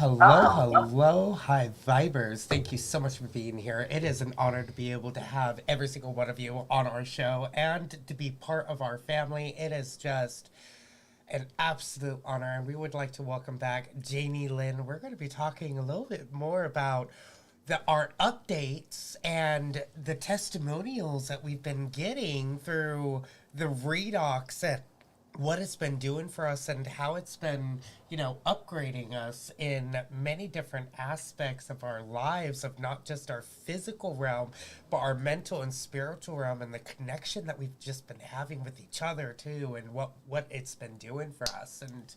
hello, High Vibers. Thank you so much for being here. It is an honor to be able to have every single one of you on our show and to be part of our family. It is just an absolute honor, and we would like to welcome back Janie Lynn. We're going to be talking a little bit more about the art updates and the testimonials that we've been getting through the REDOX and what it's been doing for us and how it's been, upgrading us in many different aspects of our lives, of not just our physical realm, but our mental and spiritual realm, and the connection that we've just been having with each other too, and what it's been doing for us. And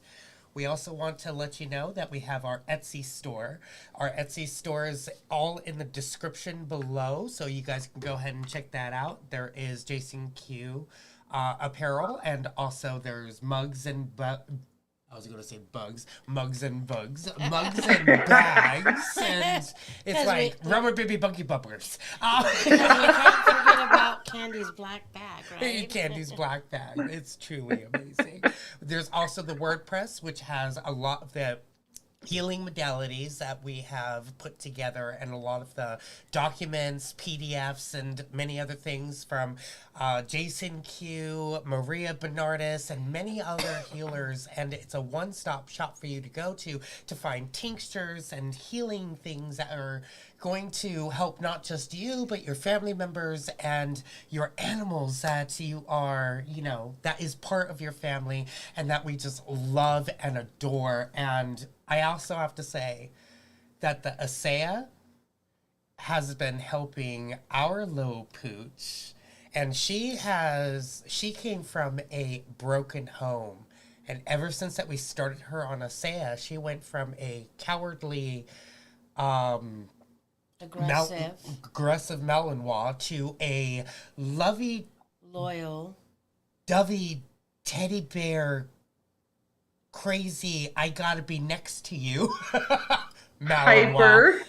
we also want to let you know that we have our Etsy store. Our Etsy store is all in the description below, so you guys can go ahead and check that out. There is Jason Q apparel, and also there's mugs and I was going to say bugs, mugs and bags, and it's like rubber baby bunky bumpers. You can't forget about Candy's black bag, right? Candy's black bag. It's truly amazing. There's also the WordPress, which has a lot of the healing modalities that we have put together, and a lot of the documents, PDFs, and many other things from Jason Q, Maria Bernardis, and many other healers. And it's a one-stop shop for you to go to find tinctures and healing things that are going to help not just you, but your family members and your animals that you are, that is part of your family and that we just love and adore. And I also have to say that the ASEA has been helping our little pooch, and she came from a broken home. And ever since that we started her on ASEA, she went from a cowardly, aggressive Malinois to a lovey, loyal, dovey teddy bear, crazy, I gotta be next to you. Hyper.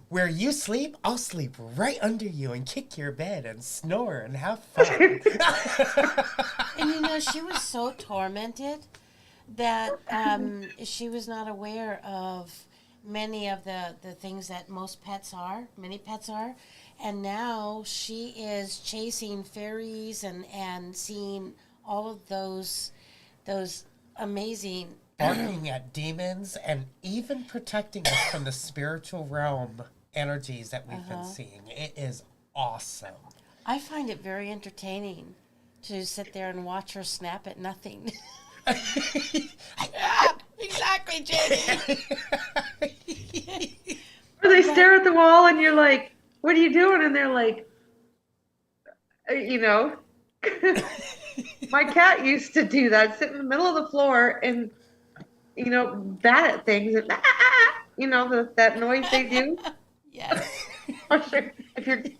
Where you sleep, I'll sleep right under you and kick your bed and snore and have fun. And she was so tormented that she was not aware of many of the things that many pets are. And now she is chasing fairies and seeing all of those amazing barking at demons, and even protecting us from the spiritual realm energies that we've been seeing. It is awesome. I find it very entertaining to sit there and watch her snap at nothing. Exactly, Janie. Or they stare at the wall and you're like, what are you doing? And they're like, my cat used to do that, sit in the middle of the floor and, bat at things. And, that noise they do. Yes.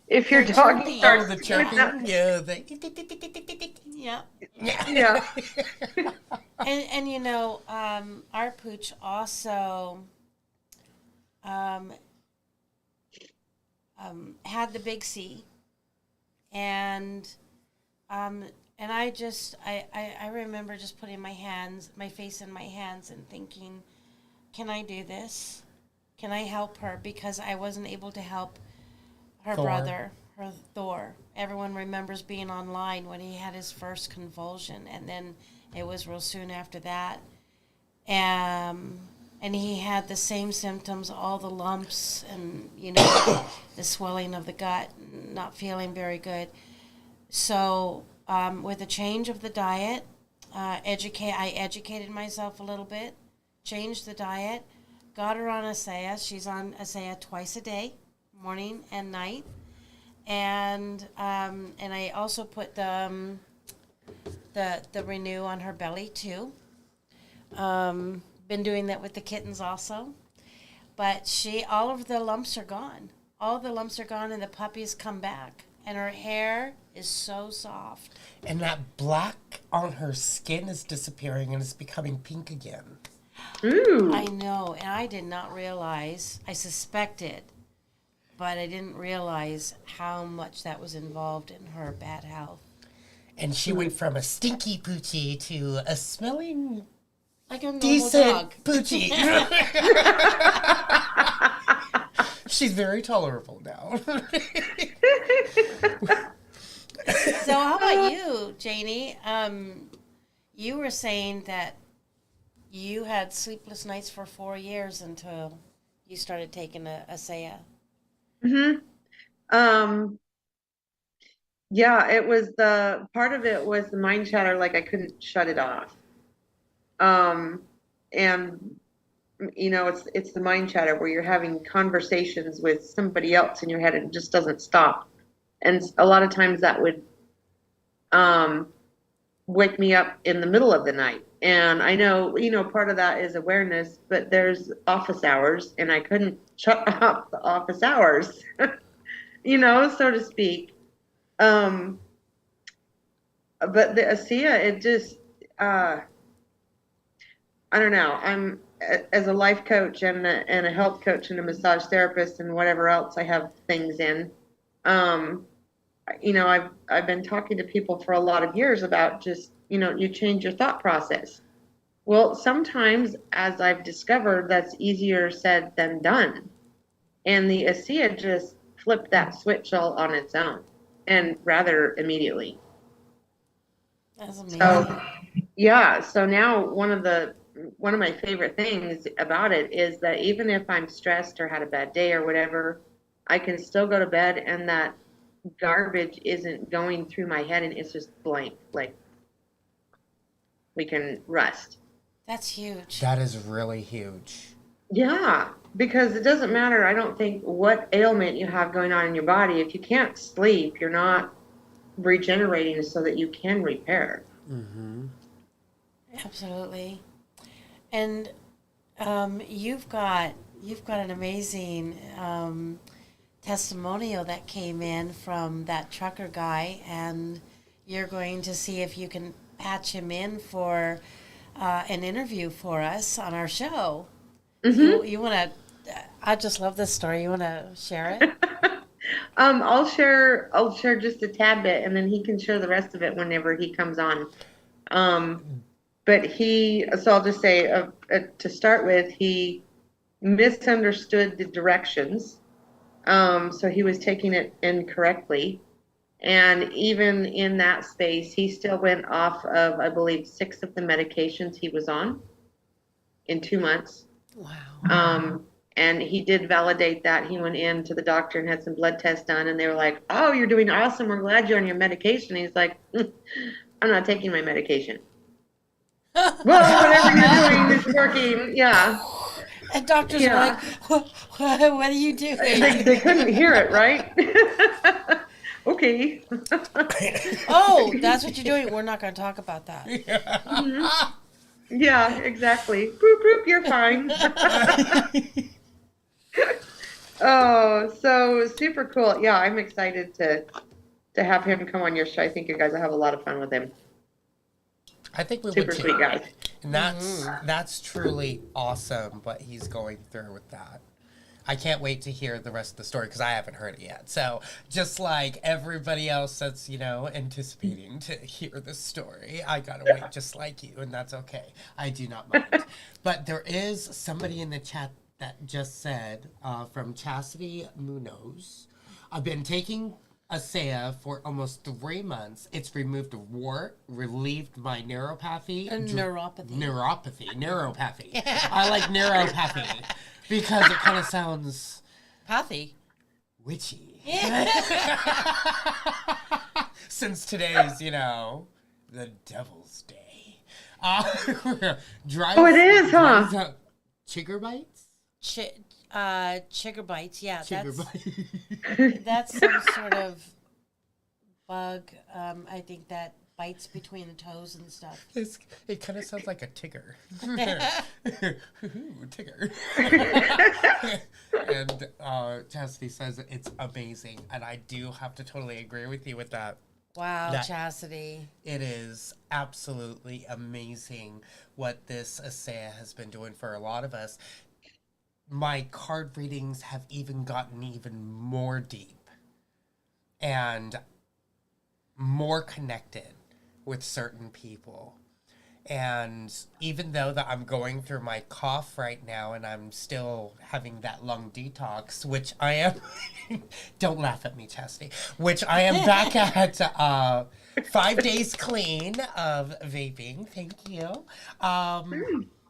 If your dog starts the chirping, yeah, yeah. And our pooch also had the big C, and I remember just putting my face in my hands and thinking, can I do this? Can I help her? Because I wasn't able to help her brother, her Thor. Everyone remembers being online when he had his first convulsion, and then it was real soon after that. And he had the same symptoms, all the lumps and, the swelling of the gut, not feeling very good. So with a change of the diet, I educated myself a little bit, changed the diet, got her on ASEA. She's on ASEA twice a day, morning and night. And I also put the Renew on her belly too. Been doing that with the kittens also. But all of the lumps are gone. All the lumps are gone, and the puppies come back. And her hair is so soft. And that black on her skin is disappearing and it's becoming pink again. Ooh. I know, and I did not realize. I suspected, but I didn't realize how much that was involved in her bad health. And she went from a stinky poochie to a smelling Like a normal decent dog. Poochie. She's very tolerable now. So how about you, Janie? You were saying that you had sleepless nights for 4 years until you started taking a ASEA. Yeah, it was the part of it was the mind chatter, like I couldn't shut it off. And it's the mind chatter where you're having conversations with somebody else in your head and it just doesn't stop. And a lot of times that would wake me up in the middle of the night. And I know, part of that is awareness, but there's office hours and I couldn't shut off the office hours, so to speak. But the ASEA, it just, I don't know. I'm as a life coach and a health coach and a massage therapist and whatever else I have things in. I've been talking to people for a lot of years about just, you change your thought process. Well, sometimes, as I've discovered, that's easier said than done. And the ASEA just flipped that switch all on its own, and rather immediately. That's amazing. So, yeah. So now one of my favorite things about it is that even if I'm stressed or had a bad day or whatever, I can still go to bed and that garbage isn't going through my head and it's just blank. Like we can rest. That's huge. That is really huge. Yeah, because it doesn't matter, I don't think, what ailment you have going on in your body. If you can't sleep, you're not regenerating so that you can repair. Mm-hmm. Absolutely. And you've got an amazing testimonial that came in from that trucker guy, and you're going to see if you can patch him in for an interview for us on our show. Mm-hmm. You want to? I just love this story. You want to share it? I'll share just a tad bit, and then he can share the rest of it whenever he comes on. But so I'll just say, to start with, he misunderstood the directions. So he was taking it incorrectly. And even in that space, he still went off of, I believe, 6 of the medications he was on in 2 months. Wow. And he did validate that. He went in to the doctor and had some blood tests done, and they were like, "Oh, you're doing awesome. We're glad you're on your medication." He's like, "I'm not taking my medication." Well, whatever you're doing is working. Yeah. And doctors are like, what are you doing? They couldn't hear it, right? Okay. Oh, that's what you're doing. We're not going to talk about that. Mm-hmm. Yeah, exactly. Boop, boop, you're fine. Oh, so super cool. Yeah, I'm excited to have him come on your show. I think you guys will have a lot of fun with him. I think we Super would too. sweet guy. And that's truly awesome what he's going through with that. I can't wait to hear the rest of the story because I haven't heard it yet. So just like everybody else that's, anticipating to hear the story, I gotta wait just like you, and that's okay. I do not mind. But there is somebody in the chat that just said, from Chastity Munoz, I've been taking ASEA for almost 3 months. It's removed a wart, relieved my neuropathy. Neuropathy. I like neuropathy because it kind of sounds Pathy. witchy. Since today's, the Devil's Day. It is, huh? Chigger bites? Chigger bites, yeah. Chigger That's some sort of bug, I think, that bites between the toes and stuff. It kind of sounds like a tigger. Tigger. And Chastity says it's amazing, and I do have to totally agree with you with that. Wow, Chastity. It is absolutely amazing what this ASEA has been doing for a lot of us. My card readings have even gotten even more deep and more connected with certain people. And even though that I'm going through my cough right now and I'm still having that lung detox, which I am, don't laugh at me, Chastity, which I am back at 5 days clean of vaping. Thank you.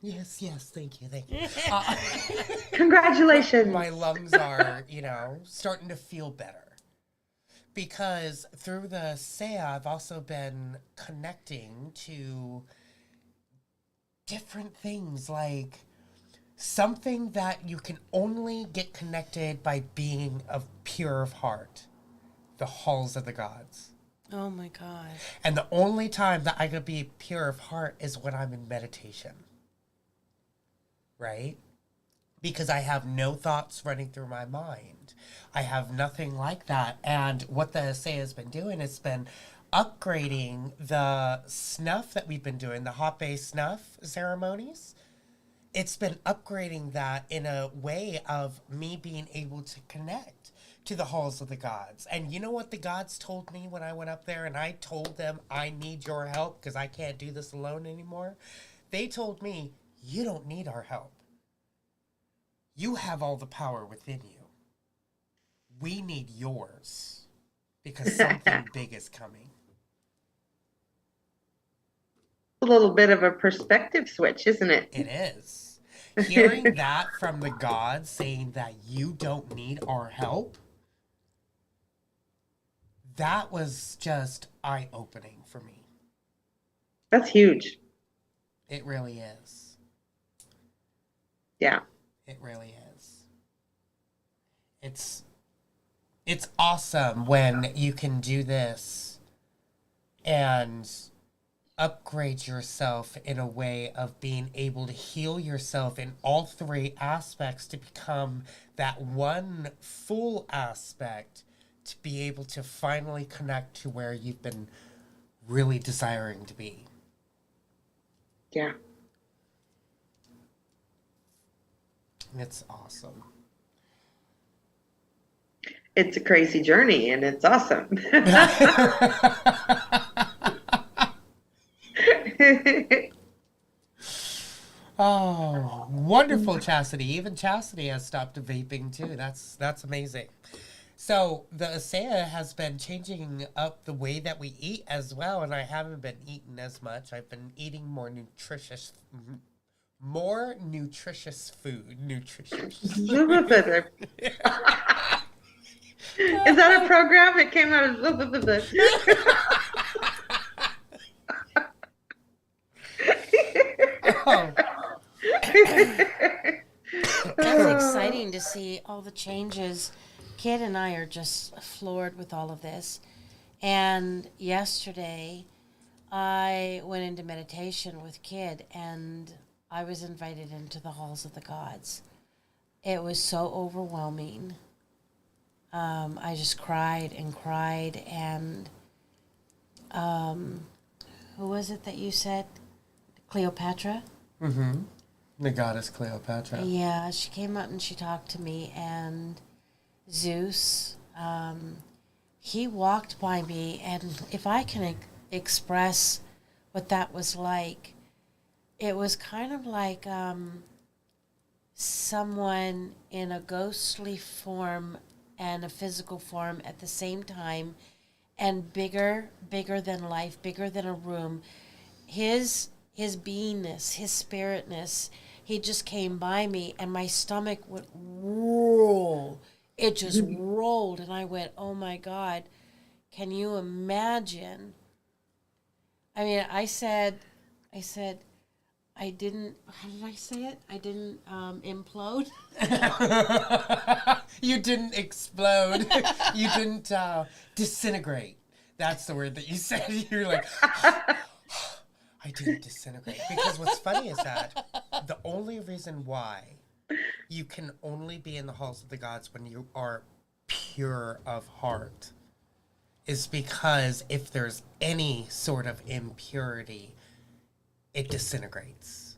Yes, thank you. Congratulations. My lungs are, starting to feel better. Because through the ASEA, I've also been connecting to different things, like something that you can only get connected by being of pure of heart, the halls of the gods. Oh my God. And the only time that I could be pure of heart is when I'm in meditation, right? Because I have no thoughts running through my mind. I have nothing like that. And what the ASEA has been doing has been upgrading the snuff that we've been doing, the hot bay snuff ceremonies. It's been upgrading that in a way of me being able to connect to the halls of the gods. And you know what the gods told me when I went up there and I told them I need your help because I can't do this alone anymore? They told me, you don't need our help. You have all the power within you. We need yours because something big is coming. A little bit of a perspective switch, isn't it? It is. Hearing that from the gods saying that you don't need our help, that was just eye-opening for me. That's huge. It really is. Yeah. It really is. It's awesome when you can do this and upgrade yourself in a way of being able to heal yourself in all three aspects to become that one full aspect to be able to finally connect to where you've been really desiring to be. Yeah. It's awesome. It's a crazy journey and it's awesome. Oh, wonderful, Chastity. Even Chastity has stopped vaping too. That's amazing. So the ASEA has been changing up the way that we eat as well, and I haven't been eating as much. I've been eating more nutritious food. Nutritious. Is that a program? It came out of Oh. It's exciting to see all the changes. Kid and I are just floored with all of this. And yesterday, I went into meditation with Kid, and I was invited into the halls of the gods. It was so overwhelming. I just cried and cried, and who was it that you said? Cleopatra? Mm-hmm. The goddess Cleopatra. Yeah, she came up and she talked to me, and Zeus, he walked by me, and if I can express what that was like, it was kind of like someone in a ghostly form and a physical form at the same time, and bigger than life, bigger than a room. His beingness, his spiritness, he just came by me, and my stomach would roll. It just rolled, and I went, oh my God, can you imagine? I mean, I said, I didn't, how did I say it? I didn't implode. You didn't explode. You didn't disintegrate. That's the word that you said. You're like, I didn't disintegrate. Because what's funny is that the only reason why you can only be in the halls of the gods when you are pure of heart is because if there's any sort of impurity, it disintegrates.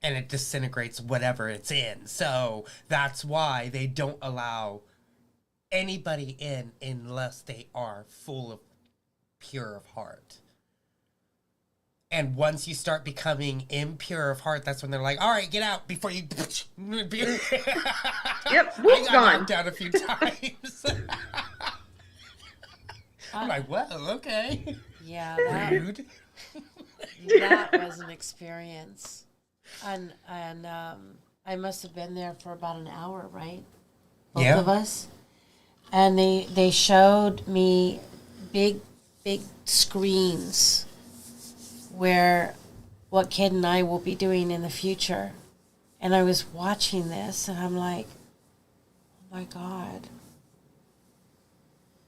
And it disintegrates whatever it's in. So that's why they don't allow anybody in unless they are full of pure of heart. And once you start becoming impure of heart, that's when they're like, all right, get out before you... Yep, I who's got gone? knocked out a few times. I'm like, well, okay. Yeah, Rude. that was an experience. And I must have been there for about an hour, right? Both Yeah. of us. And they showed me big screens where what Kid and I will be doing in the future. And I was watching this and I'm like, oh my God.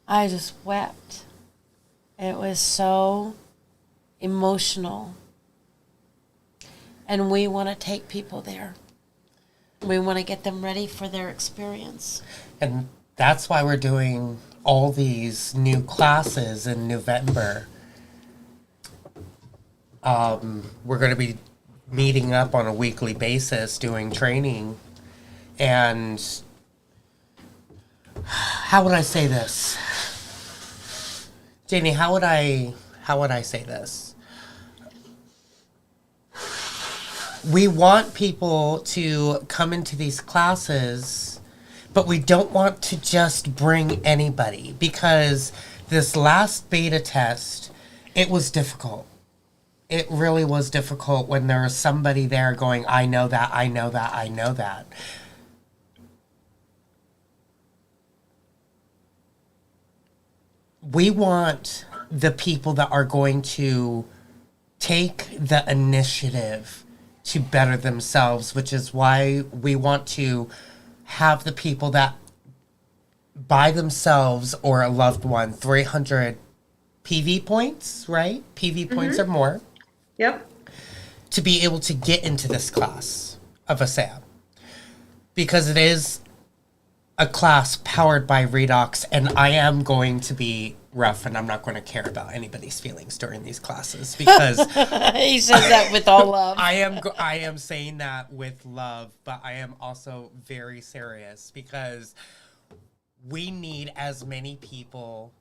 I just wept. It was so emotional. And we want to take people there. We want to get them ready for their experience. And that's why we're doing all these new classes in November. We're going to be meeting up on a weekly basis doing training. And how would I say this? Janie, how would I say this? We want people to come into these classes, but we don't want to just bring anybody, because this last beta test, it was difficult. It really was difficult when there was somebody there going, I know that, I know that, I know that. We want the people that are going to take the initiative to better themselves, which is why we want to have the people that by themselves or a loved one, 300 PV points, right? PV points or more, Yep. to be able to get into this class of ASEA. Because it is a class powered by REDOX, and I am going to be rough, and I'm not going to care about anybody's feelings during these classes, because He says that with all love. I am saying that with love, but I am also very serious, because we need as many people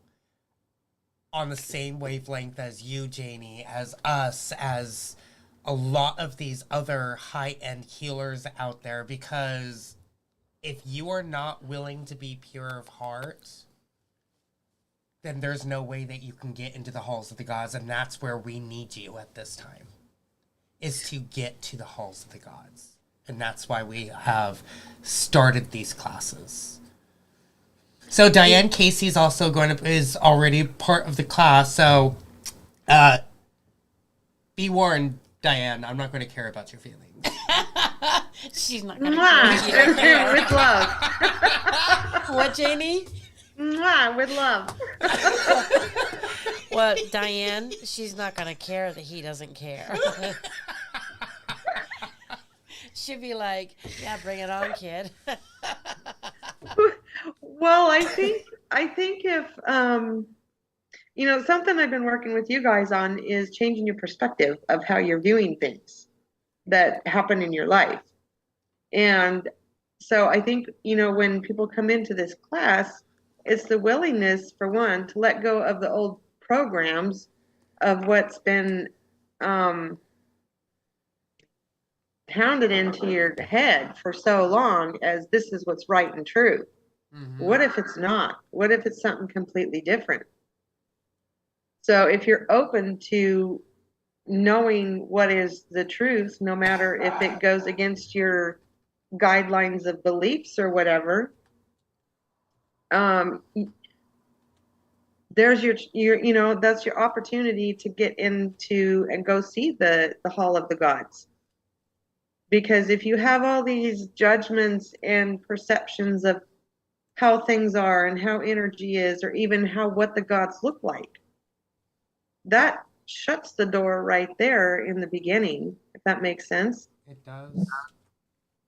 on the same wavelength as you, Janie, as us, as a lot of these other high-end healers out there, because if you are not willing to be pure of heart, then there's no way that you can get into the halls of the gods, and that's where we need you at this time, is to get to the halls of the gods. And that's why we have started these classes. So Diane Casey's also is already part of the class, so be warned, Diane, I'm not going to care about your feelings. She's not going to Mwah. care. With love. What, Janie? Mwah. With love. Well, Diane, she's not going to care that he doesn't care. She'd be like, yeah, bring it on, kid. Well, I think if something I've been working with you guys on is changing your perspective of how you're viewing things that happen in your life. And so I think, when people come into this class, it's the willingness, for one, to let go of the old programs of what's been pounded into your head for so long as this is what's right and true. Mm-hmm. What if it's not? What if it's something completely different? So if you're open to knowing what is the truth, no matter if it goes against your guidelines of beliefs or whatever, there's your that's your opportunity to get into and go see the Hall of the Gods. Because if you have all these judgments and perceptions of how things are and how energy is, or even what the gods look like, that shuts the door right there in the beginning, if that makes sense. It does.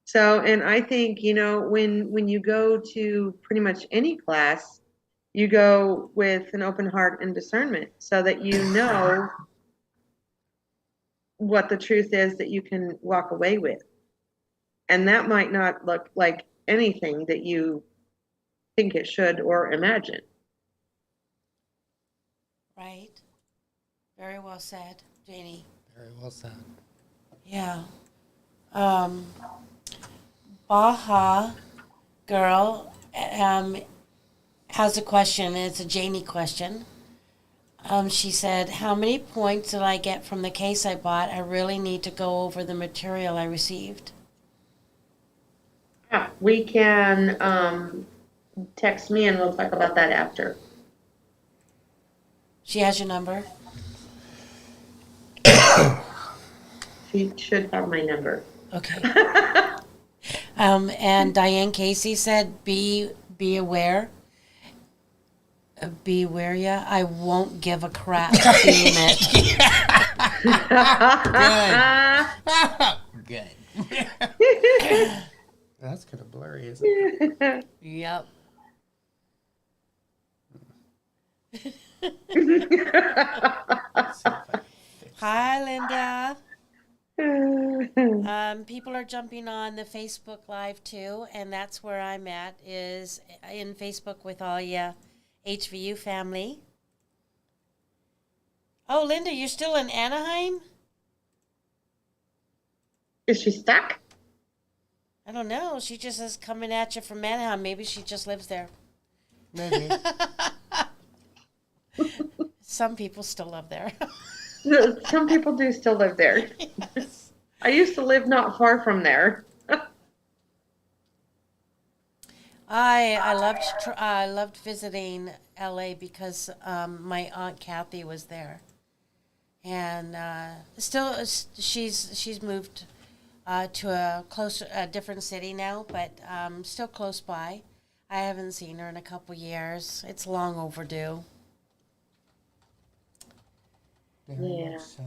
So, and I think, when you go to pretty much any class, you go with an open heart and discernment, so that you know what the truth is that you can walk away with. And that might not look like anything that you think it should or imagine. Right. Very well said, Janie. Very well said. Yeah. Baja girl has a question. It's a Janie question. She said, how many points did I get from the case I bought? I really need to go over the material I received. We can text me and we'll talk about that after. She has your number? She should have my number. Okay. And Diane Casey said, be aware. Be aware, yeah. I won't give a crap. Being it. Good. Good. That's kind of blurry, isn't it? Yep. Hi, Linda. People are jumping on the Facebook Live too, and that's where I'm at, is in Facebook with all ya HVU family. Oh, Linda, you're still in Anaheim? Is she stuck? I don't know. She just is coming at you from Anaheim. Maybe she just lives there. Maybe. Some people still live there. Some people do still live there. Yes. I used to live not far from there. I loved visiting LA because my aunt Kathy was there, and still she's moved to a different city now, but still close by. I haven't seen her in a couple years. It's long overdue. Very much so.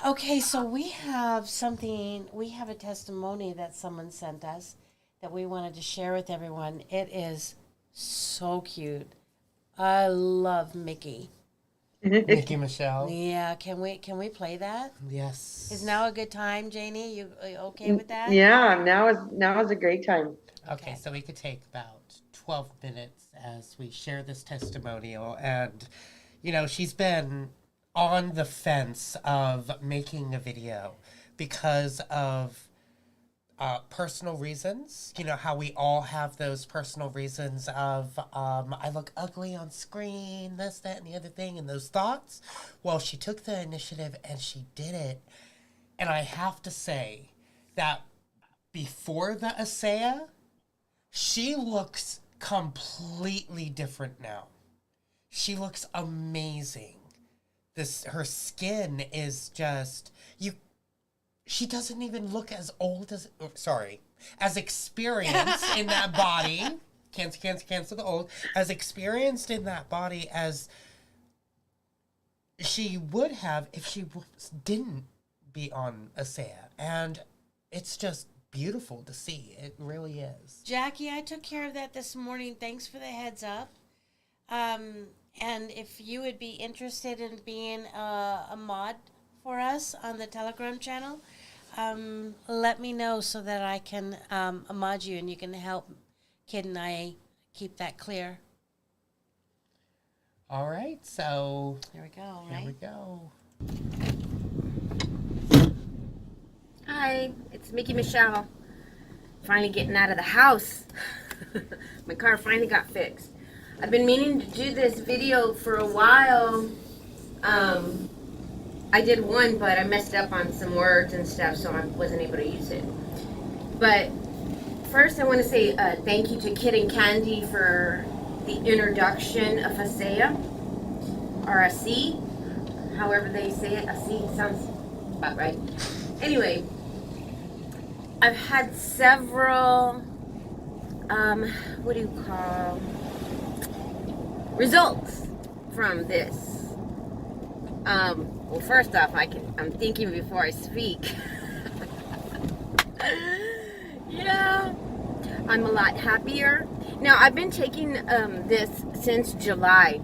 Okay, so we have a testimony that someone sent us that we wanted to share with everyone. It is so cute. I love Mickey. Mickey Michelle. Yeah, can we play that? Yes. Is now a good time, Janie? You okay with that? Yeah, now is a great time. Okay, so we could take about 12 minutes as we share this testimonial. And, she's been on the fence of making a video because of personal reasons. How we all have those personal reasons of, I look ugly on screen, this, that, and the other thing, and those thoughts. Well, she took the initiative and she did it. And I have to say that before the ASEA, she looks completely different now. She looks amazing. Her skin is just, she doesn't even look as old as experienced in that body. Cancel the old. As experienced in that body as she would have if she didn't be on ASEA. And it's just beautiful to see. It really is. Jackie, I took care of that this morning. Thanks for the heads up. And if you would be interested in being a mod for us on the Telegram channel, let me know so that I can mod you and you can help Kid and I keep that clear. All right, so Here we go, here right? we go. Hi, it's Mickey Michelle. Finally getting out of the house. My car finally got fixed. I've been meaning to do this video for a while. I did one, but I messed up on some words and stuff, so I wasn't able to use it. But first I want to say thank you to Kid and Candy for the introduction of ASEA, or ASEA, however they say it. ASEA sounds about right. Anyway, I've had several, what do you call, results from this. Well, first off, I'm thinking before I speak. Yeah, I'm a lot happier. Now, I've been taking this since July.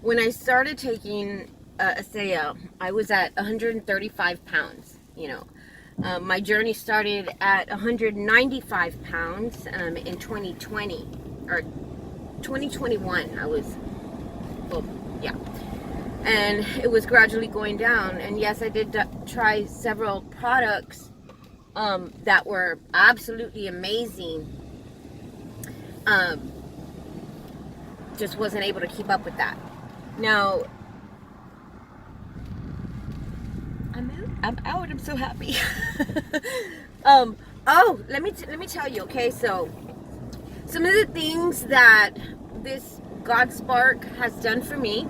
When I started taking ASEA, I was at 135 pounds, My journey started at 195 pounds in 2020, or 2021. and it was gradually going down. And yes, I did try several products that were absolutely amazing. Just wasn't able to keep up with that. Now, I'm out. I'm so happy. Oh, let me tell you. Okay, so some of the things that this God Spark has done for me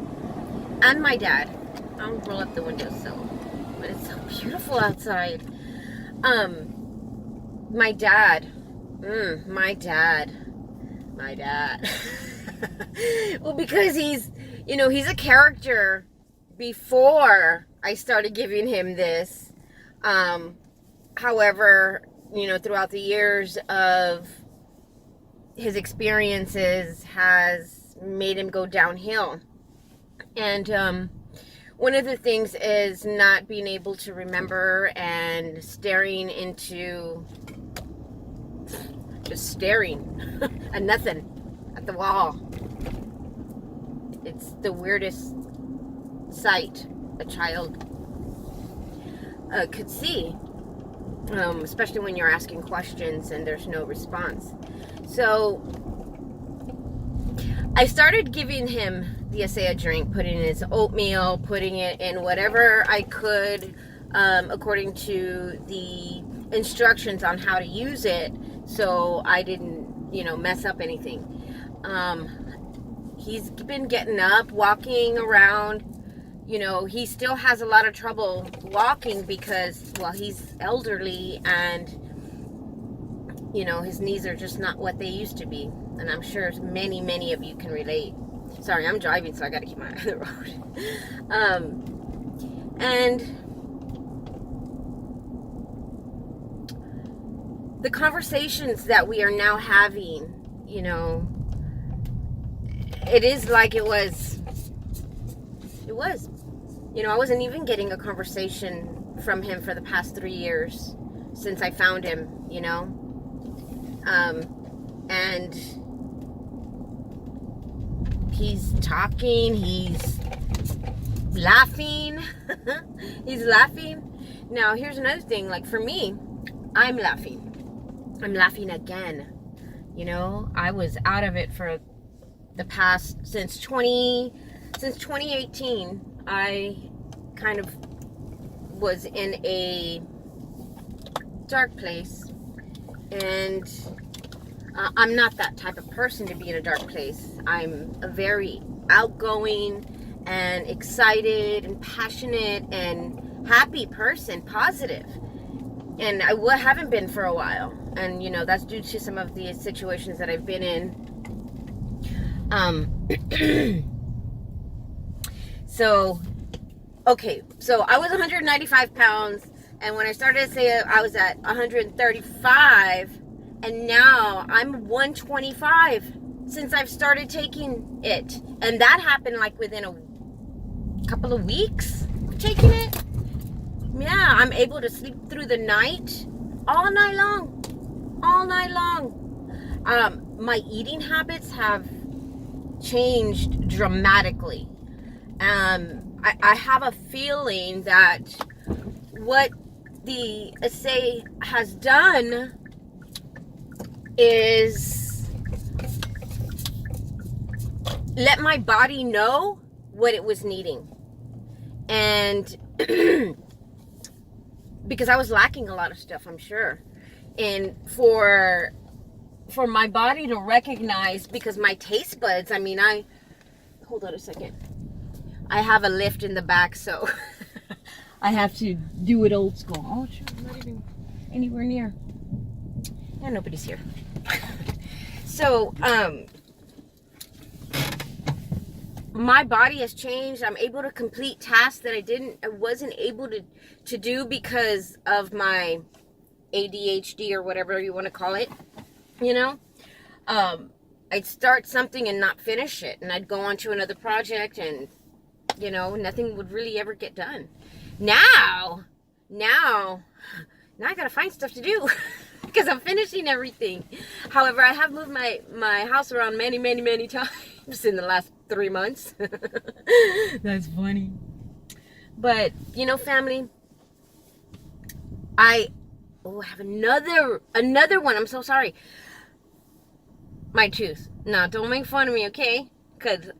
and my dad. I'll roll up the window but it's so beautiful outside. My dad. My dad. Well, because he's a character before I started giving him this. However, throughout the years of his experiences has made him go downhill. And one of the things is not being able to remember and staring at nothing, at the wall. It's the weirdest sight a child could see, especially when you're asking questions and there's no response. So I started giving him the ASEA drink, putting in his oatmeal, putting it in whatever I could, according to the instructions on how to use it, so I didn't, mess up anything. He's been getting up, walking around. He still has a lot of trouble walking because, well, he's elderly and, his knees are just not what they used to be. And I'm sure many, many of you can relate. Sorry, I'm driving, so I got to keep my eye on the road. And the conversations that we are now having, it is like it was. I wasn't even getting a conversation from him for the past 3 years since I found him, and he's talking, he's laughing, he's laughing. Now, here's another thing, like for me, I'm laughing again. I was out of it for the past, since 2018, I kind of was in a dark place, and I'm not that type of person to be in a dark place. I'm a very outgoing and excited and passionate and happy person, positive. And I haven't been for a while. And, that's due to some of the situations that I've been in. So I was 195 pounds, and when I started ASEA, I was at 135, and now I'm 125 since I've started taking it. And that happened like within a couple of weeks of taking it. Yeah, I'm able to sleep through the night, all night long. My eating habits have changed dramatically. I have a feeling that what the ASEA has done is let my body know what it was needing. And because I was lacking a lot of stuff, I'm sure. And for my body to recognize, because my taste buds, hold on a second. I have a lift in the back, so I have to do it old school. Oh, sure, I'm not even anywhere near. Yeah, nobody's here. So, my body has changed. I'm able to complete tasks that I wasn't able to do because of my ADHD or whatever you want to call it. I'd start something and not finish it, and I'd go on to another project, and nothing would really ever get done. Now I gotta find stuff to do because I'm finishing everything. However, I have moved my house around many times in the last 3 months. That's funny. But, you know, family, I have another one. I'm so sorry. My tooth. Now, don't make fun of me, okay? Because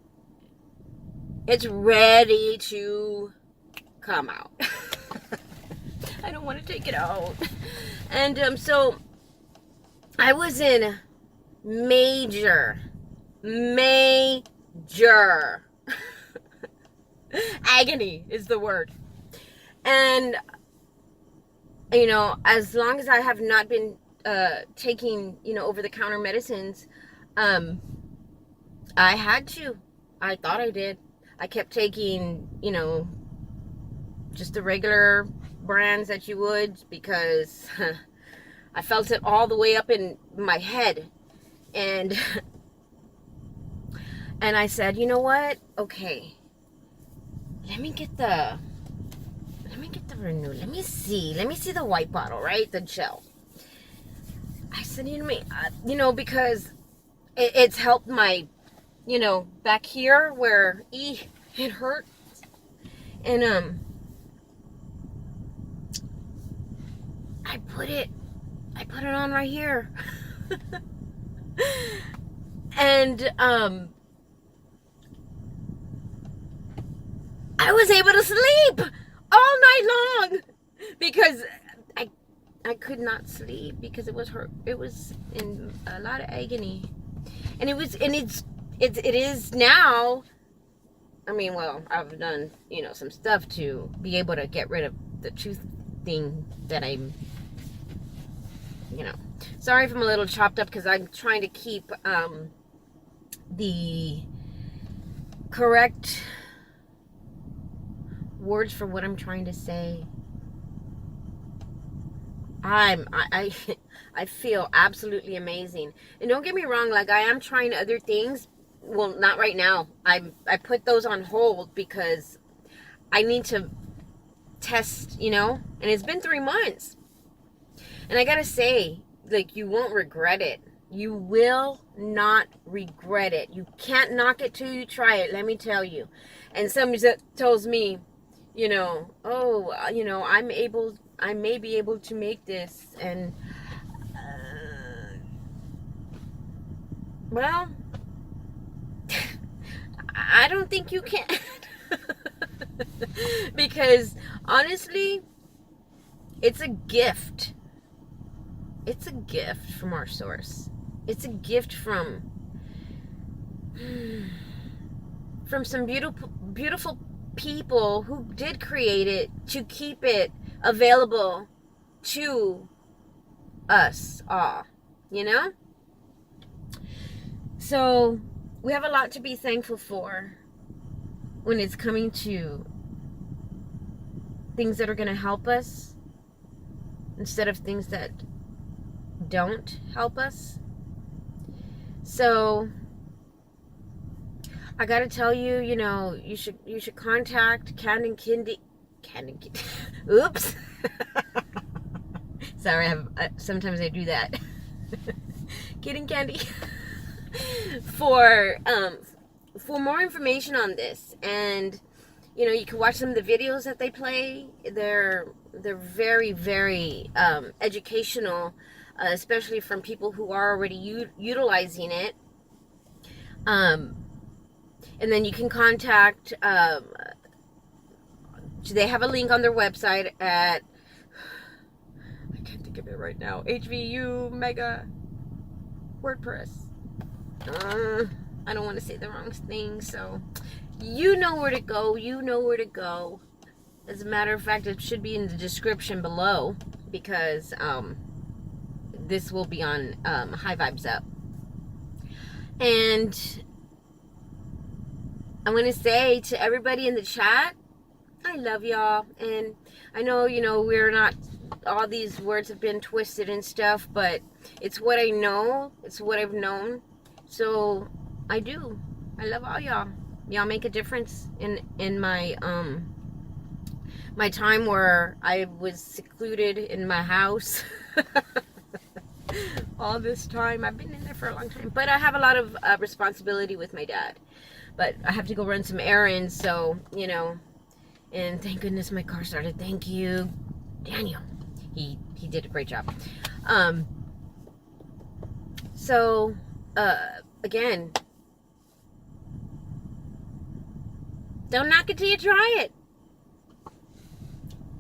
it's ready to come out. I don't want to take it out. And so I was in major agony is the word. And you know, as long as I have not been taking, you know, over-the-counter medicines, I thought I did. I kept taking, you know, just the regular brands that you would, because I felt it all the way up in my head. And and I said, you know what? Okay. Let me get the Renew. Let me see the white bottle, right? The gel. I said, you know, because it's helped my, you know, back here where it hurt. And I put it on right here. And I was able to sleep all night long because I could not sleep because it was hurt. It was in a lot of agony, and it is now. I mean, well, I've done, you know, some stuff to be able to get rid of the tooth thing that I'm, you know. Sorry if I'm a little chopped up because I'm trying to keep the correct words for what I'm trying to say. I feel absolutely amazing. And don't get me wrong, like, I am trying other things. Well, not right now. I put those on hold because I need to test, you know, and it's been 3 months. And I gotta say, like, you won't regret it. You will not regret it. You can't knock it till you try it, let me tell you. And somebody tells me, you know, oh, you know, I may be able to make this. And, well, I don't think you can. Because, honestly, it's a gift. It's a gift from our source. It's a gift from some beautiful people who did create it to keep it available to us all, you know? So we have a lot to be thankful for when it's coming to things that are going to help us instead of things that don't help us. So I gotta tell you, you know, you should contact Candy. Oops. Sorry, sometimes I do that. Kidding, Candy. For more information on this, and you know, you can watch some of the videos that they play. They're very, very educational, especially from people who are already utilizing it. And then you can contact, they have a link on their website at, I can't think of it right now, HVU Mega WordPress. I don't want to say the wrong thing, so you know where to go. You know where to go. As a matter of fact, it should be in the description below, because this will be on High Vibes Up. And I'm going to say to everybody in the chat, I love y'all. And I know, you know, we're not, all these words have been twisted and stuff, but it's what I know. It's what I've known. So I do. I love all y'all. Y'all make a difference in my my time where I was secluded in my house. All this time. I've been in there for a long time. But I have a lot of responsibility with my dad. but I have to go run some errands, so, you know, and thank goodness my car started. Thank you, Daniel. He did a great job. So, again, don't knock it till you try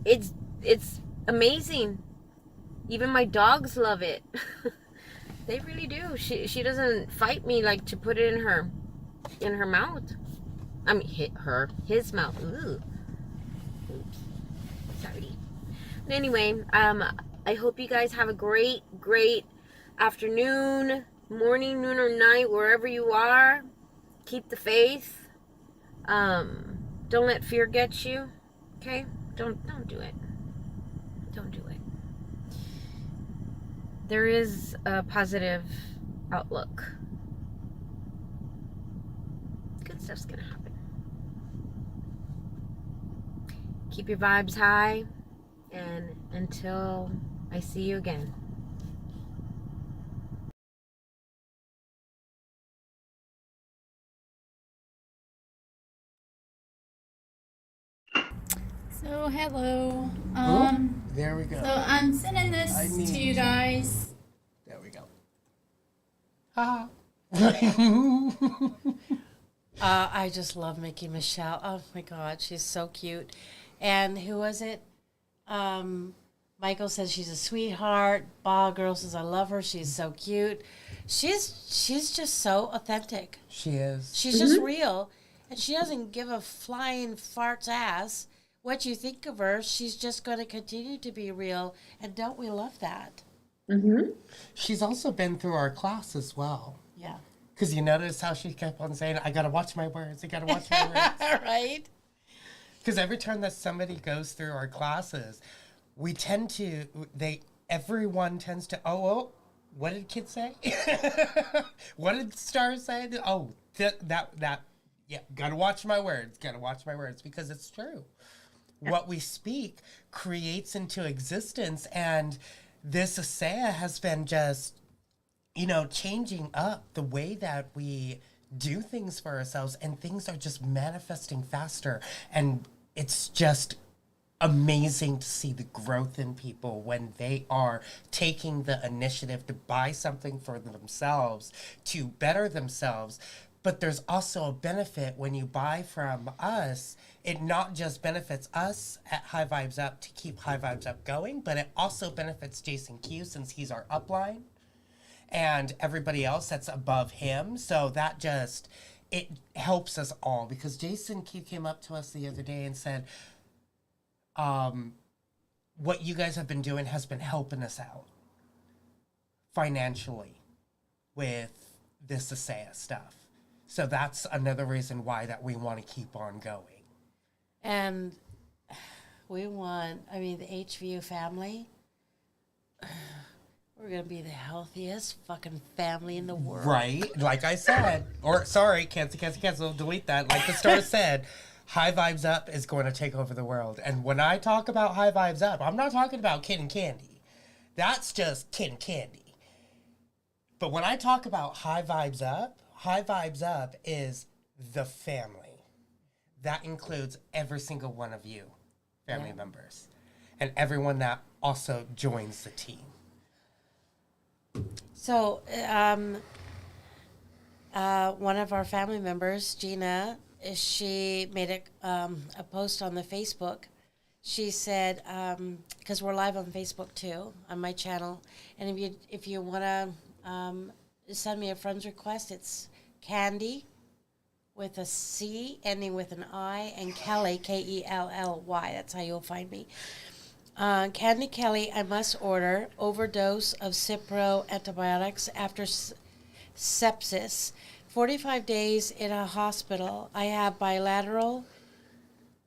it. It's amazing. Even my dogs love it. They really do. She doesn't fight me like to put it in her mouth. I mean, his mouth. Ooh. Oops. Sorry. But anyway, I hope you guys have a great afternoon, morning, noon, or night, wherever you are. Keep the faith. Don't let fear get you. Okay? Don't do it. Don't do it. There is a positive outlook. Good stuff's gonna happen. Keep your vibes high, and until I see you again. So hello. There we go. So I'm sending this to you guys. There we go. Ha. I just love Mickey Michelle. Oh my God, she's so cute. And who was it? Michael says she's a sweetheart. Ba Girl says I love her. She's so cute. She's just so authentic. She is. She's just real, and she doesn't give a flying fart's ass what you think of her. She's just going to continue to be real, and don't we love that? She's also been through our class as well. Yeah. Because you notice how she kept on saying, I got to watch my words. I got to watch my words. Right? Because every time that somebody goes through our classes, we tend to, everyone tends to, what did kids say? What did stars say? Oh, yeah, gotta watch my words, because it's true. What we speak creates into existence, and this ASEA has been just, changing up the way that we do things for ourselves, and things are just manifesting faster, and it's just amazing to see the growth in people when they are taking the initiative to buy something for themselves to better themselves. But there's also a benefit when you buy from us. It not just benefits us at High Vibes Up to keep High Vibes Up going, but it also benefits Jason Q since he's our upline and everybody else that's above him. So that just, it helps us all, because Jason Q came up to us the other day and said, what you guys have been doing has been helping us out financially with this ASEA stuff. So that's another reason why that we want to keep on going. And we want, the HVU family, we're going to be the healthiest fucking family in the world. Right? Like I said, cancel, delete that. Like the star said, High Vibes Up is going to take over the world. And when I talk about High Vibes Up, I'm not talking about Kid and Candy. That's just Kid and Candy. But when I talk about High Vibes Up is the family. That includes every single one of you, family members, and everyone that also joins the team. So, one of our family members, Gina, she made a post on the Facebook. She said, because we're live on Facebook too, on my channel, and if you want to send me a friend's request, it's Candy with a C ending with an I, and Kelly, Kelly. That's how you'll find me. Candy Kelly, I must order overdose of Cipro antibiotics after sepsis. 45 days in a hospital. I have bilateral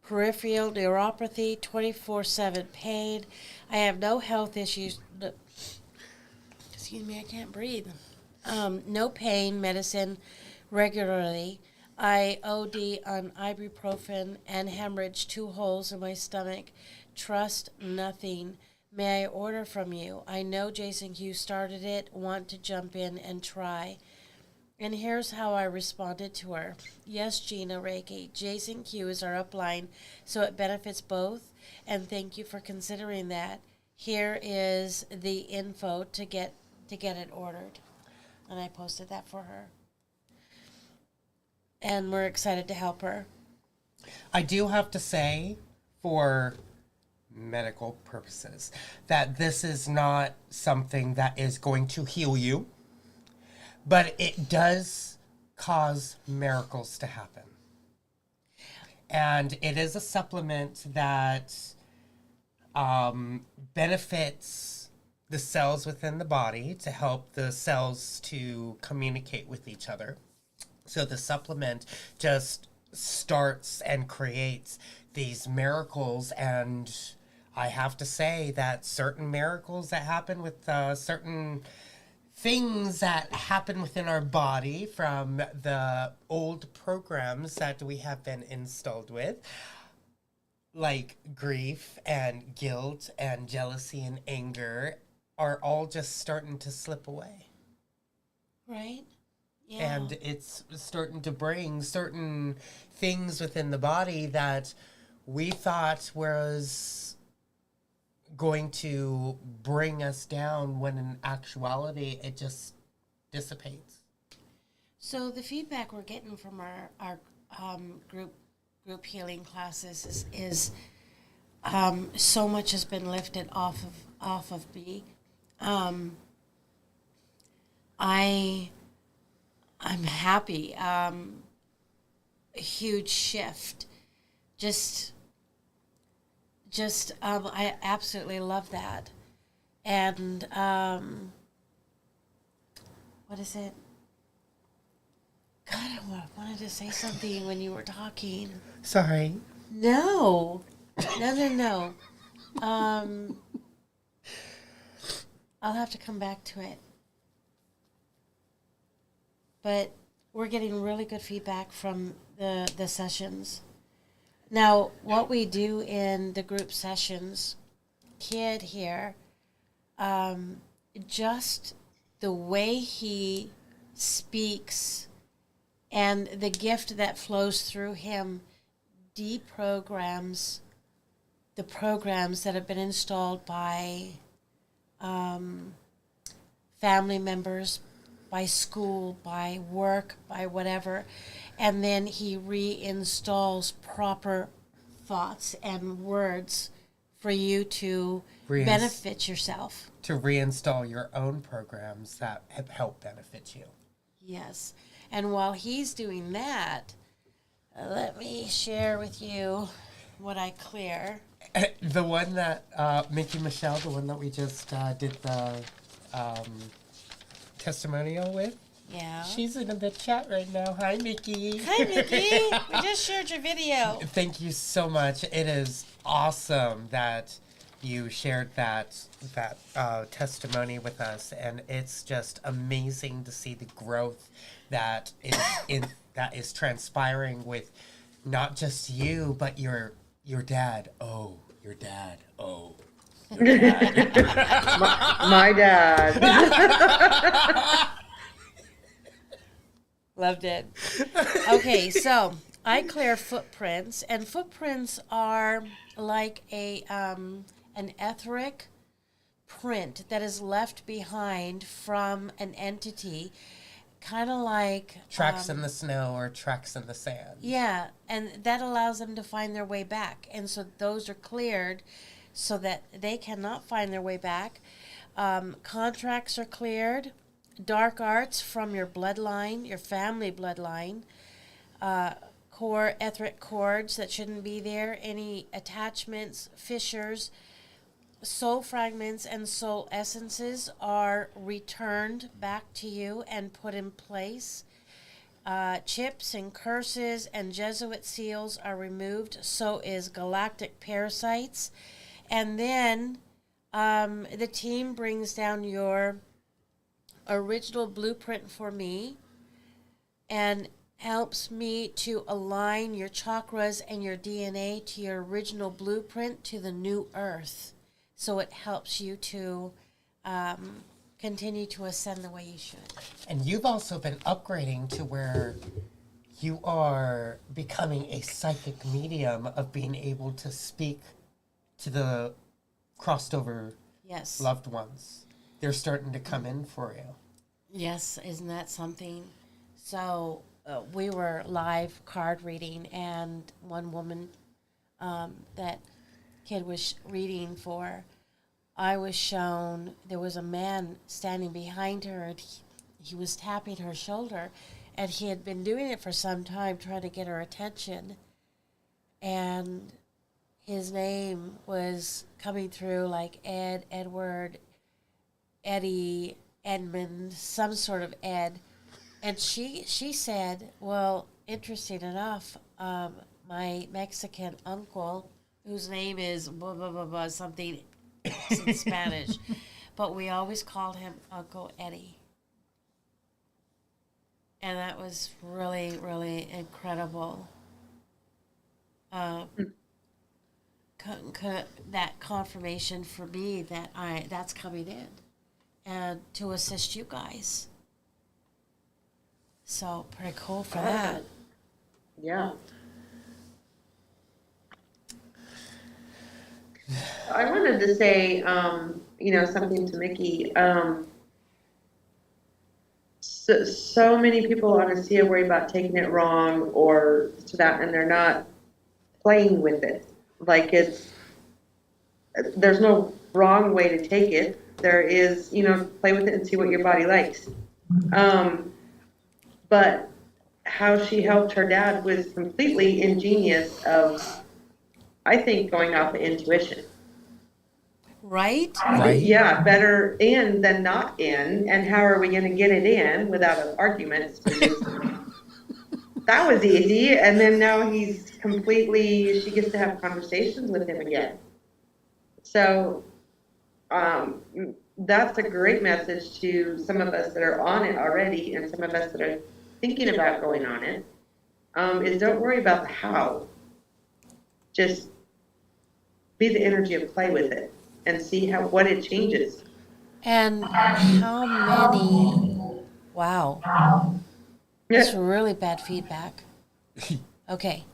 peripheral neuropathy, 24/7 pain. I have no health issues. Excuse me, I can't breathe. No pain medicine regularly. I OD on ibuprofen and hemorrhage 2 holes in my stomach. Trust nothing. May I order from you? I know Jason Q started it. Want to jump in and try. And here's how I responded to her. Yes, Gina Reiki, J's and Q's are upline, so it benefits both. And thank you for considering that. Here is the info to get it ordered. And I posted that for her. And we're excited to help her. I do have to say, for medical purposes, that this is not something that is going to heal you, but it does cause miracles to happen. And it is a supplement that benefits the cells within the body to help the cells to communicate with each other. So the supplement just starts and creates these miracles, and I have to say that certain miracles that happen with certain things that happen within our body from the old programs that we have been installed with, like grief and guilt and jealousy and anger, are all just starting to slip away. Right? Yeah. And it's starting to bring certain things within the body that we thought was going to bring us down, when in actuality it just dissipates. So the feedback we're getting from our group healing classes is so much has been lifted off of me. I'm happy. A huge shift. I absolutely love that. And what is it? God, I wanted to say something when you were talking. Sorry. No. I'll have to come back to it. But we're getting really good feedback from the sessions. Now, what we do in the group sessions, Kid here, just the way he speaks and the gift that flows through him deprograms the programs that have been installed by family members, by school, by work, by whatever, and then he reinstalls proper thoughts and words for you to benefit yourself. To reinstall your own programs that have helped benefit you. Yes. And while he's doing that, let me share with you what I clear. The one that, Mickey Michelle, the one that we just did the testimonial with. Yeah. She's in the chat right now. Hi, Mickey. Hi, Mickey. We just shared your video. Thank you so much. It is awesome that you shared that testimony with us, and it's just amazing to see the growth that is transpiring with not just you, but your dad. Oh, your dad. Oh. Your dad. My dad. Loved it. Okay, so I clear footprints, and footprints are like an etheric print that is left behind from an entity, kind of like tracks in the snow or tracks in the sand. Yeah, and that allows them to find their way back, and so those are cleared so that they cannot find their way back. Contracts are cleared. Dark arts from your bloodline, your family bloodline, etheric cords that shouldn't be there, any attachments, fissures, soul fragments, and soul essences are returned back to you and put in place. Chips and curses and Jesuit seals are removed, so is galactic parasites. And then the team brings down your original blueprint for me and helps me to align your chakras and your DNA to your original blueprint to the new earth. So it helps you to continue to ascend the way you should. And you've also been upgrading to where you are becoming a psychic medium of being able to speak to the crossed over Yes. loved ones. They're starting to come in for you. Yes, isn't that something? So we were live card reading, and one woman that kid was reading for, I was shown there was a man standing behind her, and he was tapping her shoulder, and he had been doing it for some time, trying to get her attention. And his name was coming through like Ed, Edward, Eddie, Edmund, some sort of Ed. And she said, well, interesting enough, my Mexican uncle, whose name is blah, blah, blah, blah, something in Spanish, but we always called him Uncle Eddie. And that was really, really incredible. That confirmation for me that that's coming in, and to assist you guys. So pretty cool for that. Yeah. I wanted to say, something to Mickey. So many people on ASEA worry about taking it wrong or to that, and they're not playing with it. Like there's no wrong way to take it. There is, play with it and see what your body likes. But how she helped her dad was completely ingenious of, I think, going off of intuition. Right? Yeah, better in than not in. And how are we going to get it in without an argument? That was easy. And then now she gets to have conversations with him again. So that's a great message to some of us that are on it already and some of us that are thinking about going on it, is don't worry about the how. Just be the energy of play with it and see what it changes. And how many, wow, that's really bad feedback. Okay.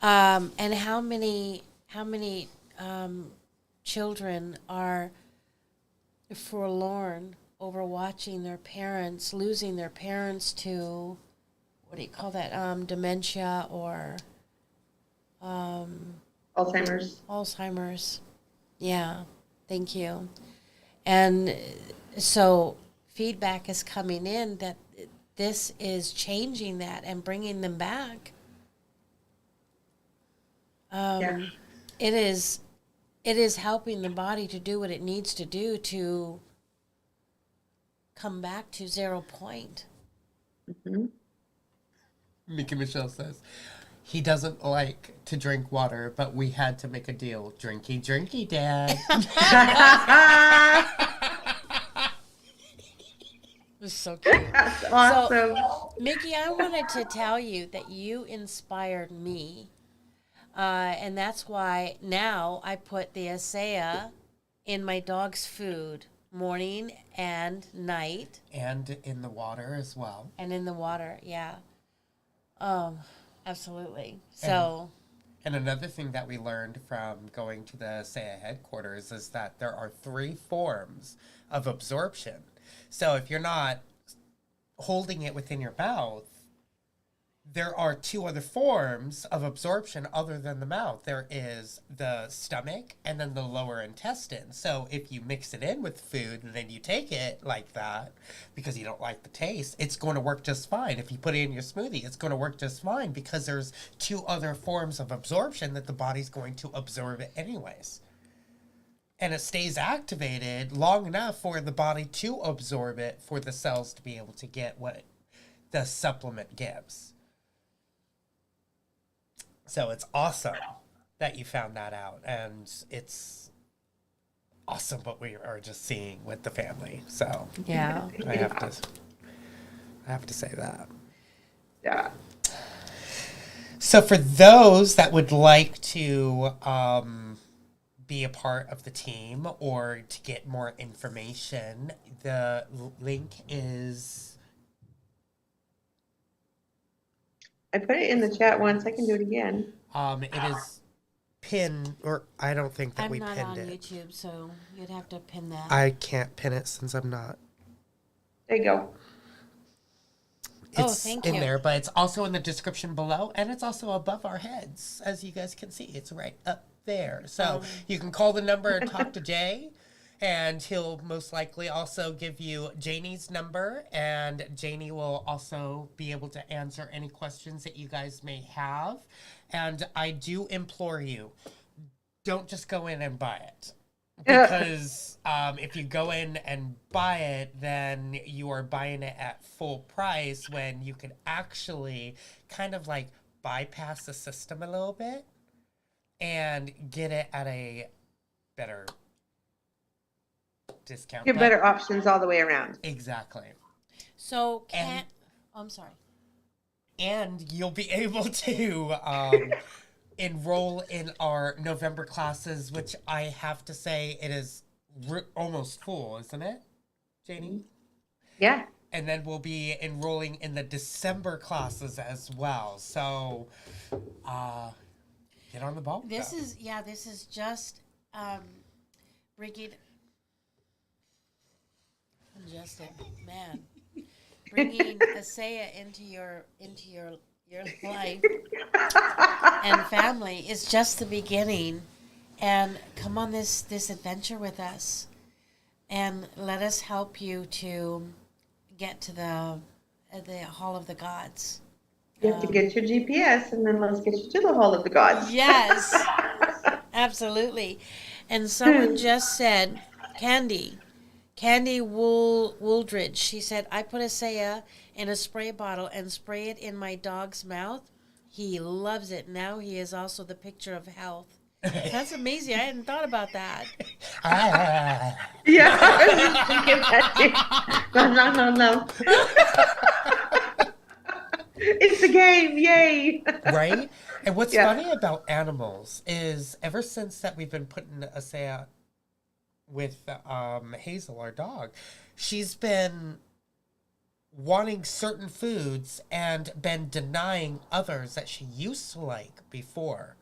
And how many children are forlorn over watching their parents, losing their parents to, what do you call that, dementia or Alzheimer's. Yeah, thank you. And so feedback is coming in that this is changing that and bringing them back. It is helping the body to do what it needs to do to come back to 0 point. Mm-hmm. Mickey Michelle says, he doesn't like to drink water, but we had to make a deal. Drinky, drinky, Dad. It was so cute. That's awesome. So, Mickey, I wanted to tell you that you inspired me. And that's why now I put the ASEA in my dog's food, morning and night. And in the water as well. And in the water, yeah. Absolutely. So. And another thing that we learned from going to the ASEA headquarters is that there are 3 forms of absorption. So if you're not holding it within your mouth, there are 2 other forms of absorption other than the mouth. There is the stomach and then the lower intestine. So if you mix it in with food and then you take it like that because you don't like the taste, it's going to work just fine. If you put it in your smoothie, it's going to work just fine because there's 2 other forms of absorption that the body's going to absorb it anyways. And it stays activated long enough for the body to absorb it for the cells to be able to get what the supplement gives. So it's awesome that you found that out, and it's awesome what we are just seeing with the family. So Yeah. I have to say that. Yeah. So for those that would like to be a part of the team or to get more information, the link is... I put it in the chat once. I can do it again. It is pinned, or I don't think that I'm we not pinned on it. YouTube, so you'd have to pin that. I can't pin it since I'm not. There you go. It's thank in you. there, but it's also in the description below, and it's also above our heads, as you guys can see. It's right up there. So you can call the number and talk to Jay, and he'll most likely also give you Janie's number, and Janie will also be able to answer any questions that you guys may have. And I do implore you, don't just go in and buy it. Because if you go in and buy it, then you are buying it at full price when you can actually kind of like bypass the system a little bit and get it at a better discount. Get better options all the way around. Exactly. So And- I'm sorry. And you'll be able to enroll in our November classes, which I have to say it is almost full, isn't it, Janie? Yeah. And then we'll be enrolling in the December classes as well. So, get on the ball. This is just bringing bringing ASEA into your life and family is just the beginning. And come on this adventure with us, and let us help you to get to the Hall of the Gods. You have to get your GPS, and then let's get you to the Hall of the Gods. Yes, absolutely. And someone just said, Candy Wooldridge, she said, I put ASEA in a spray bottle and spray it in my dog's mouth. He loves it. Now he is also the picture of health. That's amazing. I hadn't thought about that. Yeah. I was thinking that too. No. It's a game. Yay. Right? And what's Yeah. funny about animals is ever since that we've been putting ASEA with Hazel, our dog, she's been wanting certain foods and been denying others that she used to like before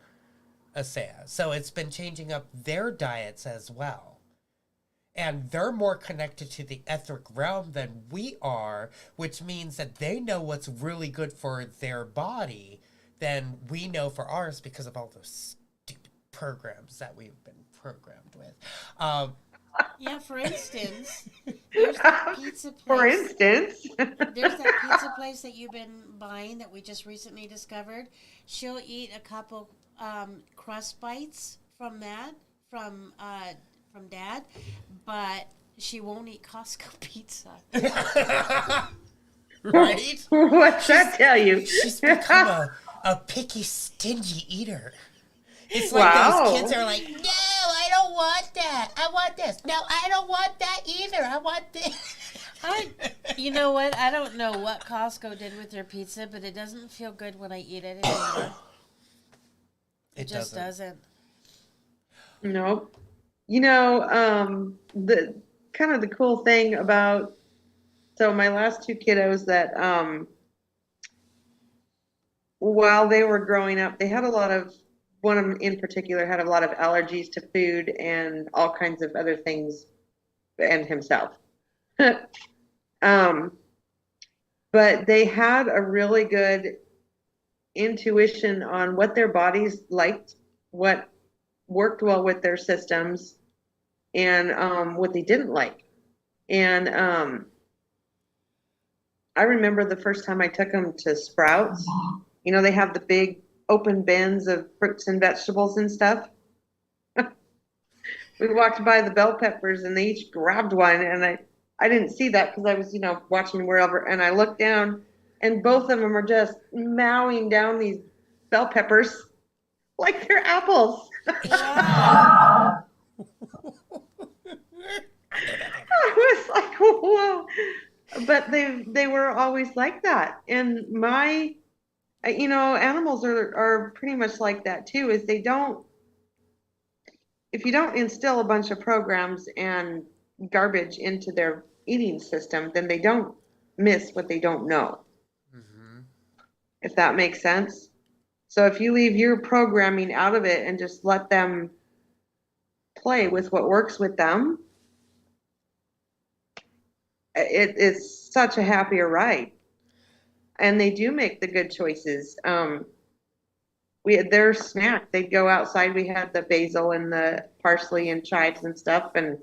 ASEA. So it's been changing up their diets as well. And they're more connected to the etheric realm than we are, which means that they know what's really good for their body than we know for ours because of all those stupid programs that we've been programmed with. Yeah, for instance, there's that pizza place. For instance. There's that pizza place that you've been buying that we just recently discovered. She'll eat a couple crust bites from that, from Dad, but she won't eat Costco pizza. Right? What's that tell you? She's become a picky, stingy eater. It's like Wow. those kids are like, no, I don't want that. I want this. No, I don't want that either. I want this. You know what? I don't know what Costco did with their pizza, but it doesn't feel good when I eat it anymore. It just doesn't. Nope. You know, the kind of the cool thing about, so my last two kiddos that, while they were growing up, they had a lot of, one of them in particular had a lot of allergies to food and all kinds of other things, and himself. But they had a really good intuition on what their bodies liked, what worked well with their systems, and what they didn't like. And I remember the first time I took them to Sprouts. You know, they have the big open bins of fruits and vegetables and stuff. We walked by the bell peppers and they each grabbed one, and I didn't see that because I was, you know, watching wherever, and I looked down and both of them are just mowing down these bell peppers like they're apples. I was like, whoa. But they were always like that. And my, you know, animals are pretty much like that too, is they don't, if you don't instill a bunch of programs and garbage into their eating system, then they don't miss what they don't know. If that makes sense. So if you leave your programming out of it and just let them play with what works with them, it is such a happier ride. And they do make the good choices. We had their snack. They'd go outside. We had the basil and the parsley and chives and stuff. And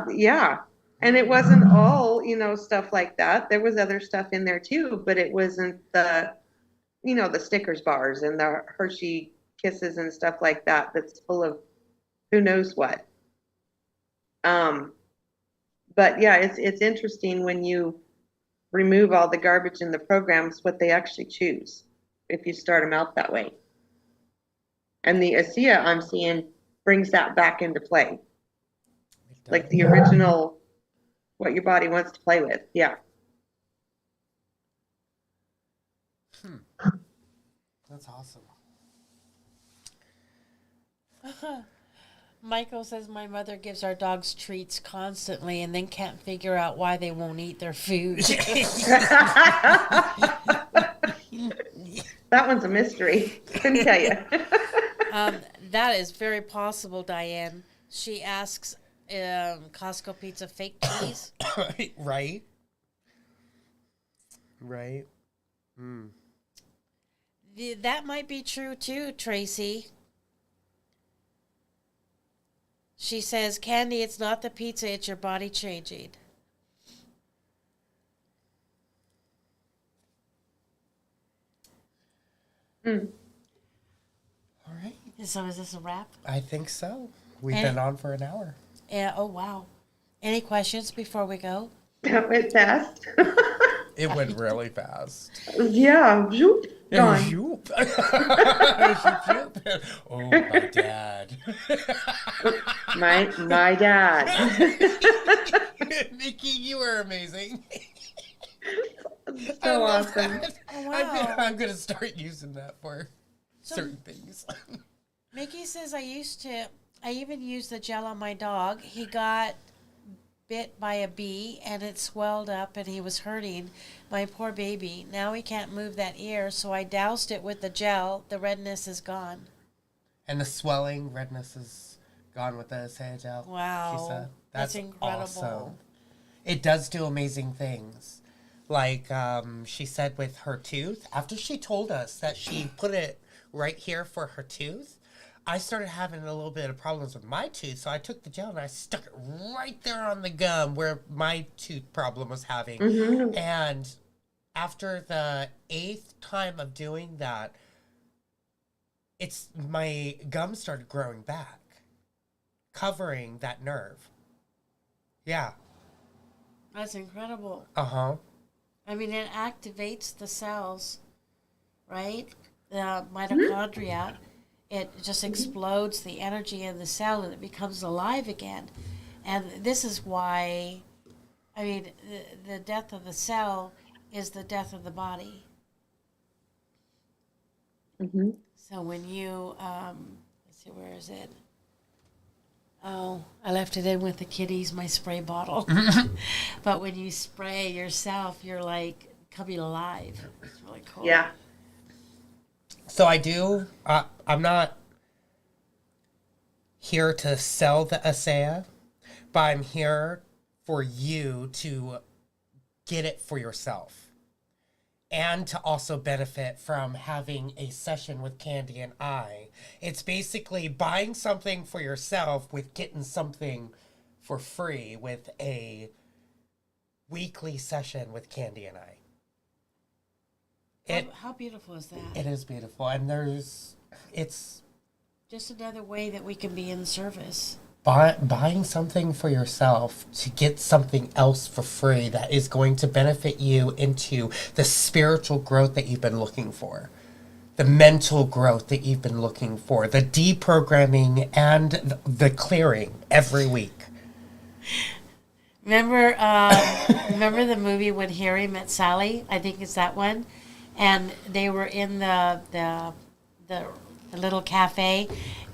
yeah. And it wasn't all, stuff like that. There was other stuff in there too, but it wasn't the, the Snickers bars and the Hershey Kisses and stuff like that. That's full of who knows what. But yeah, it's interesting when you remove all the garbage in the programs, what they actually choose if you start them out that way. And the ASEA I'm seeing brings that back into play. Like the original, what your body wants to play with. Yeah. That's awesome. Michael says my mother gives our dogs treats constantly and then can't figure out why they won't eat their food. That one's a mystery. Couldn't tell you. That is very possible, Diane. She asks Costco pizza fake cheese. Right. Right. That might be true too, Tracy. She says, Candy, it's not the pizza, it's your body changing. All right. So is this a wrap? I think so. We've been on for an hour. Yeah. Oh, wow. Any questions before we go? That went fast. It went really fast. Yeah. Zoop. Gone. Zoop. Oh, my dad. My dad. Nikki, you are amazing. So awesome. Oh, wow. I'm going to start using that for certain things. Mickey says I even used the gel on my dog. He got bit by a bee and it swelled up and he was hurting. My poor baby. Now he can't move that ear, so I doused it with the gel. The redness is gone. And the swelling, redness is gone with the ASEA gel. Wow. She said. That's incredible. Awesome. It does do amazing things. Like she said with her tooth, after she told us that she put it right here for her tooth, I started having a little bit of problems with my tooth, so I took the gel and I stuck it right there on the gum where my tooth problem was having. Mm-hmm. And after the 8th time of doing that, my gum started growing back, covering that nerve. Yeah. That's incredible. Uh-huh. I mean, it activates the cells, right? The mitochondria. It just explodes the energy in the cell and it becomes alive again. And this is why, I mean, the death of the cell is the death of the body. Mm-hmm. So when you, let's see, where is it? Oh, I left it in with the kitties, my spray bottle. But when you spray yourself, you're like coming alive. It's really cool. Yeah. So I'm not here to sell the ASEA, but I'm here for you to get it for yourself and to also benefit from having a session with Candy and I. It's basically buying something for yourself with getting something for free with a weekly session with Candy and I. How beautiful is that? It is beautiful, and it's just another way that we can be in service. Buying something for yourself to get something else for free that is going to benefit you into the spiritual growth that you've been looking for, the mental growth that you've been looking for, the deprogramming and the clearing every week. Remember the movie When Harry Met Sally? I think it's that one. And they were in the a little cafe,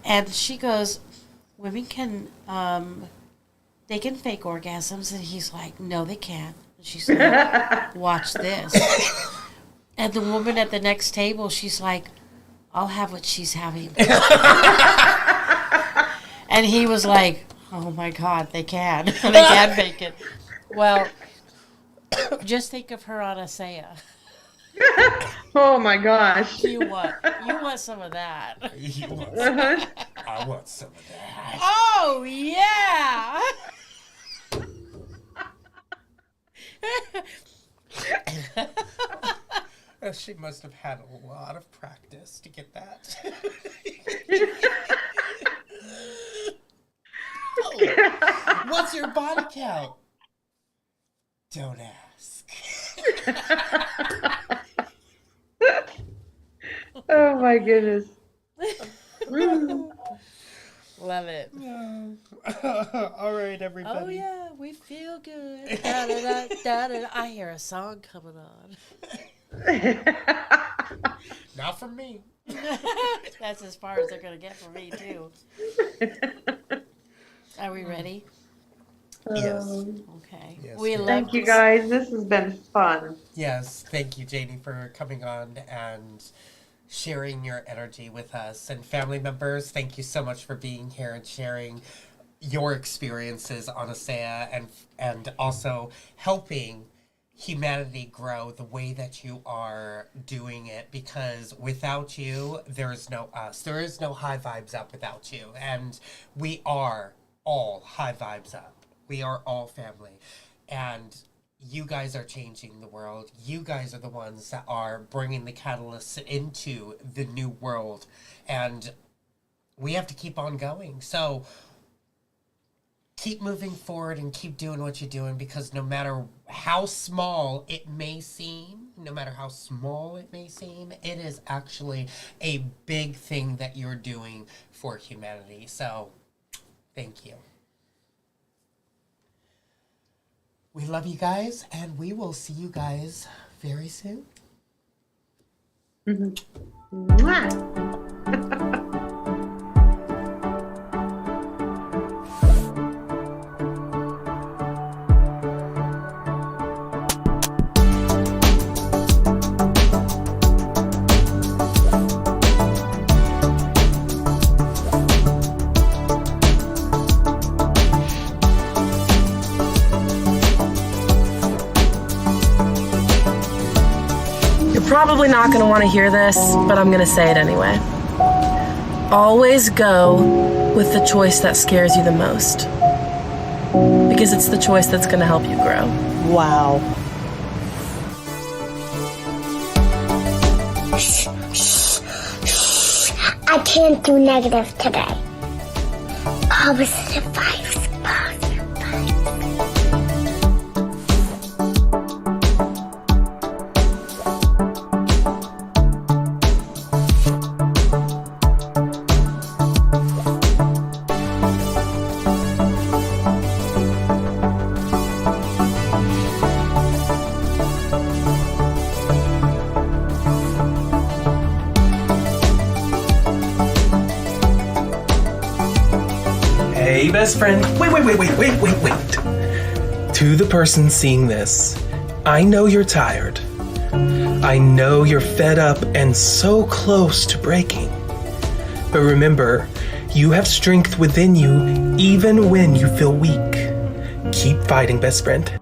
and she goes, women can, they can fake orgasms. And he's like, no, they can't. And she's like, watch this. And the woman at the next table, she's like, I'll have what she's having. And he was like, oh my God, they can. They can fake it. Well, just think of her on ASEA. Oh my gosh. You want some of that. I want some of that. Oh, yeah. She must have had a lot of practice to get that. Oh, what's your body count? Don't ask. Oh my goodness. Love it. All right, everybody. Oh, yeah, we feel good. Da, da, da, da, da. I hear a song coming on. Not from me. That's as far as they're going to get from me, too. Are we ready? Yes. Okay. Yes, We yes. love Thank you guys. This has been fun. Yes, thank you, Janie, for coming on and sharing your energy with us. And family members, thank you so much for being here and sharing your experiences on ASEA and also helping humanity grow the way that you are doing it, because without you, there is no us. There is no high vibes up without you. And we are all high vibes up. We are all family. And you guys are changing the world. You guys are the ones that are bringing the catalysts into the new world. And we have to keep on going. So keep moving forward and keep doing what you're doing, because no matter how small it may seem, it is actually a big thing that you're doing for humanity. So thank you. We love you guys, and we will see you guys very soon. Mwah. Probably not going to want to hear this, but I'm going to say it anyway. Always go with the choice that scares you the most, because it's the choice that's going to help you grow. Wow. I can't do negative today. Positive vibes, positive vibes. Hey, best friend. Wait. To the person seeing this, I know you're tired. I know you're fed up and so close to breaking. But remember, you have strength within you even when you feel weak. Keep fighting, best friend.